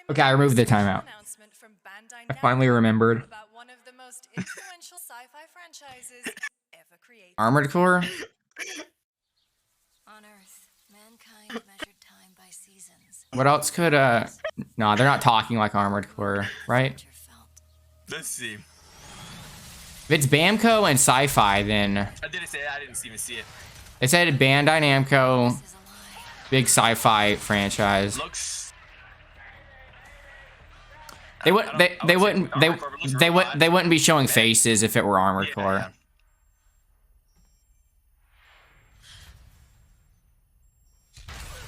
Okay, I removed the timeout. I finally remembered. About one of the most influential sci-fi franchises ever created. Armored Core? On Earth, mankind measured time by seasons. What else could, No, they're not talking like Armored Core, right? Let's see. If it's Bamco and Sci-Fi, then... I didn't say it. I didn't even see it. It said Bandai Namco, big sci-fi franchise. Looks... They wouldn't be showing faces if it were Armored Core.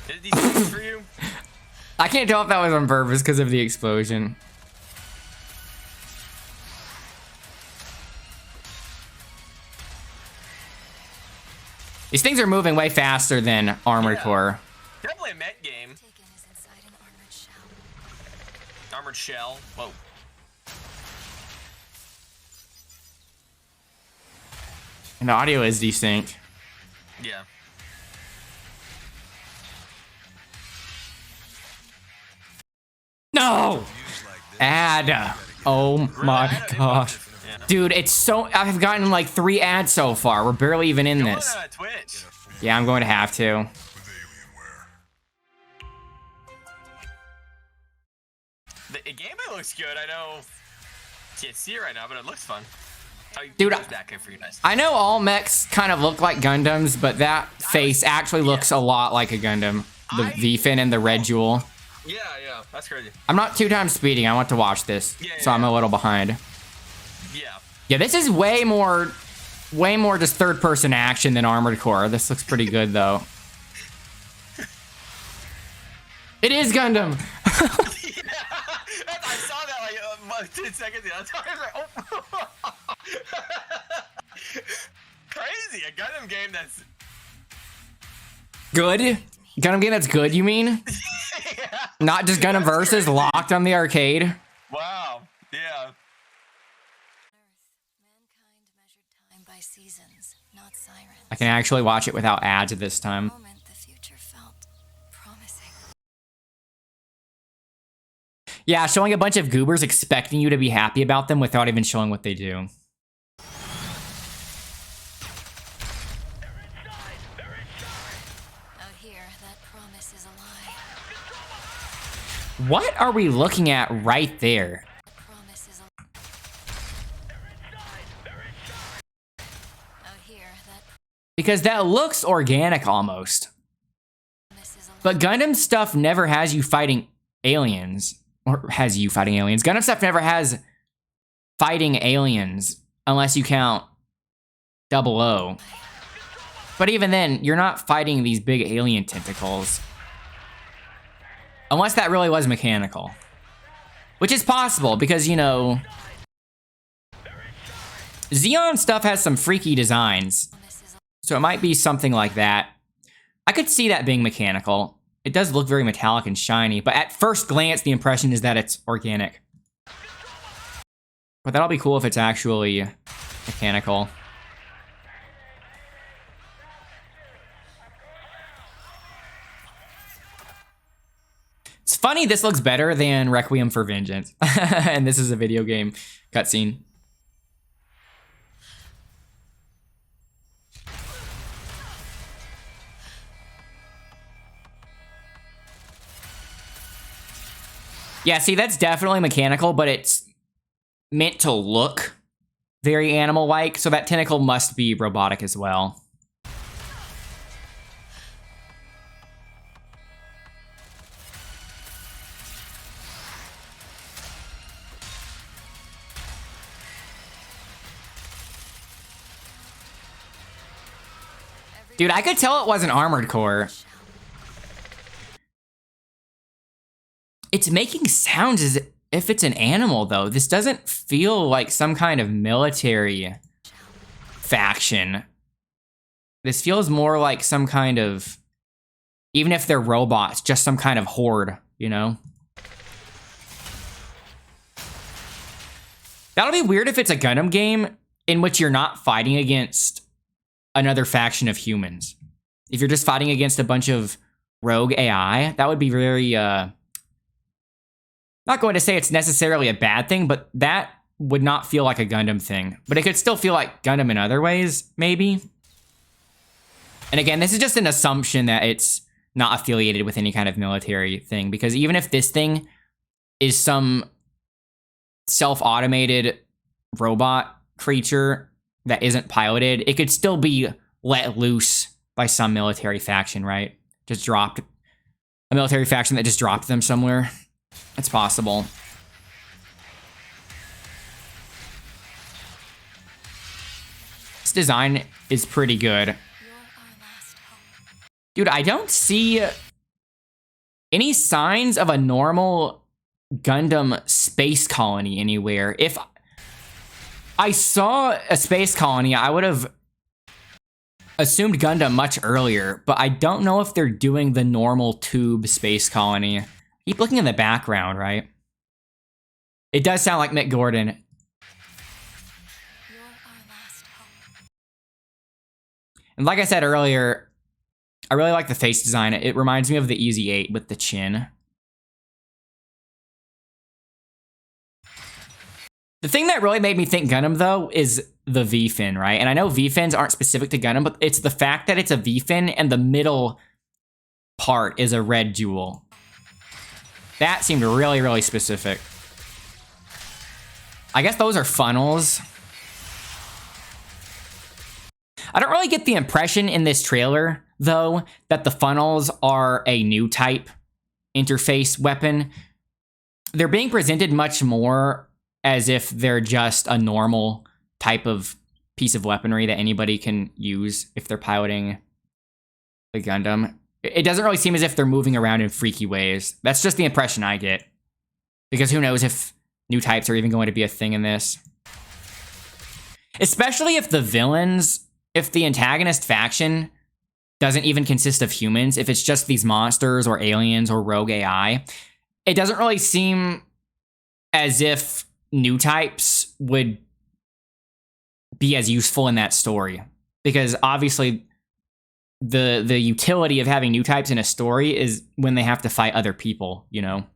Is these things for you? I can't tell if that was on purpose because of the explosion. These things are moving way faster than Armored Core. Definitely a mech game. Armored shell. Whoa. And the audio is desync. Yeah. No! Ad. Oh my gosh. Dude, it's so... I've gotten like 3 ads so far. We're barely even in this. Twitch. Yeah, I'm going to have to. The gameplay looks good. I know can't see it right now, but it looks fun. Dude, back in for you guys. I know all mechs kind of look like Gundams, but that face actually looks a lot like a Gundam. The V-fin and the red jewel. Yeah, that's crazy. I'm not 2 times speeding. I want to watch this, so I'm a little behind. Yeah, this is way more just third-person action than Armored Core. This looks pretty good, though. It is Gundam! I saw that like 10 seconds ago. That's why I was like, oh. Crazy, a Gundam game that's... Good? Gundam game that's good, you mean? Yeah. Not just Gundam Versus locked on the arcade? Wow, yeah. Seasons, not sirens. I can actually watch it without ads this time. The future felt promising. Yeah, showing a bunch of goobers expecting you to be happy about them without even showing what they do. Out here, that promise is a lie. What are we looking at right there? Because that looks organic almost. But Gundam stuff never has you fighting aliens. Or has you fighting aliens. Gundam stuff never has fighting aliens. Unless you count 00. But even then, you're not fighting these big alien tentacles. Unless that really was mechanical. Which is possible, because, you know... Zeon stuff has some freaky designs. So it might be something like that. I could see that being mechanical. It does look very metallic and shiny, but at first glance, the impression is that it's organic. But that'll be cool if it's actually mechanical. It's funny, this looks better than Requiem for Vengeance. And this is a video game cutscene. Yeah, see, that's definitely mechanical, but it's meant to look very animal-like, so that tentacle must be robotic as well. Dude, I could tell it wasn't Armored Core. It's making sounds as if it's an animal, though. This doesn't feel like some kind of military faction. This feels more like some kind of, even if they're robots, just some kind of horde, you know? That'll be weird if it's a Gundam game in which you're not fighting against another faction of humans. If you're just fighting against a bunch of rogue AI, that would be very, Not going to say it's necessarily a bad thing, but that would not feel like a Gundam thing. But it could still feel like Gundam in other ways, maybe. And again, this is just an assumption that it's not affiliated with any kind of military thing, because even if this thing is some self-automated robot creature that isn't piloted, it could still be let loose by some military faction, right? Just dropped a military faction that just dropped them somewhere. It's possible. This design is pretty good. Dude, I don't see any signs of a normal Gundam space colony anywhere. If I saw a space colony, I would have assumed Gundam much earlier, but I don't know if they're doing the normal tube space colony. Keep looking in the background, right? It does sound like Mick Gordon. And like I said earlier, I really like the face design. It reminds me of the Easy 8 with the chin. The thing that really made me think Gundam, though, is the V-fin, right? And I know V-fins aren't specific to Gundam, but it's the fact that it's a V-fin and the middle part is a red jewel. That seemed really, really specific. I guess those are funnels. I don't really get the impression in this trailer, though, that the funnels are a new type interface weapon. They're being presented much more as if they're just a normal type of piece of weaponry that anybody can use if they're piloting the Gundam. It doesn't really seem as if they're moving around in freaky ways. That's just the impression I get. Because who knows if new types are even going to be a thing in this. Especially if the villains, if the antagonist faction doesn't even consist of humans, if it's just these monsters or aliens or rogue AI, it doesn't really seem as if new types would be as useful in that story. Because obviously the utility of having new types in a story is when they have to fight other people, you know?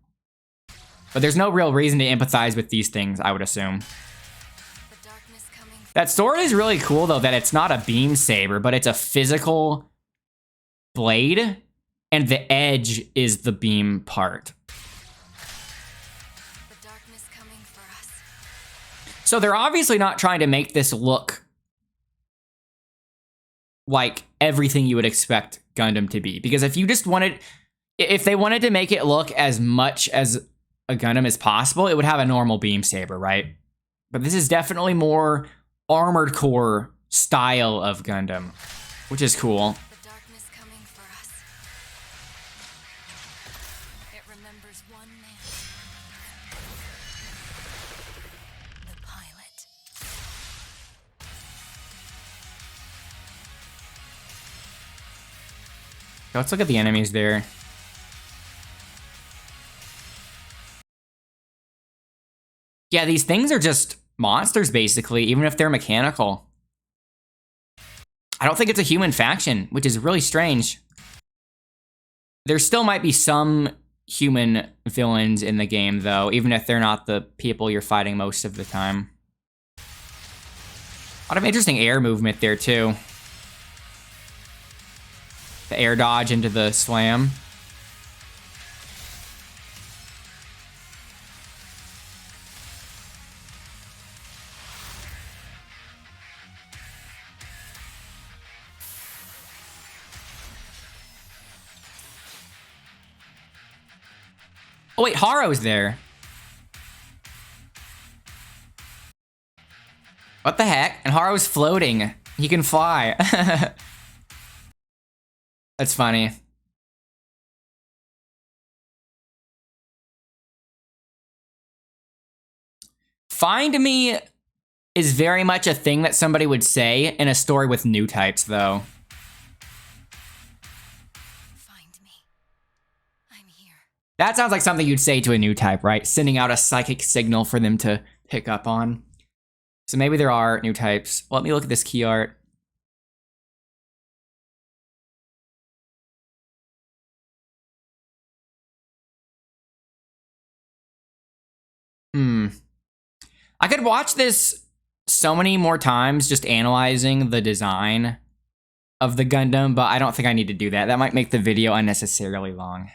But there's no real reason to empathize with these things, I would assume. That sword is really cool, though, that it's not a beam saber, but it's a physical blade, and the edge is the beam part. So they're obviously not trying to make this look like everything you would expect Gundam to be. Because if you just wanted, if they wanted to make it look as much as a Gundam as possible, it would have a normal beam saber, right? But this is definitely more Armored Core style of Gundam, which is cool. The darkness coming for us. It remembers one man. The pilot. Let's look at the enemies there. Yeah, these things are just monsters, basically, even if they're mechanical. I don't think it's a human faction, which is really strange. There still might be some human villains in the game, though, even if they're not the people you're fighting most of the time. A lot of interesting air movement there, too. The air dodge into the slam. Oh wait, Haro's there. What the heck? And Haro's floating. He can fly. That's funny. Find me is very much a thing that somebody would say in a story with new types, though. That sounds like something you'd say to a new type, right? Sending out a psychic signal for them to pick up on. So maybe there are new types. Let me look at this key art. I could watch this so many more times just analyzing the design of the Gundam, but I don't think I need to do that. That might make the video unnecessarily long.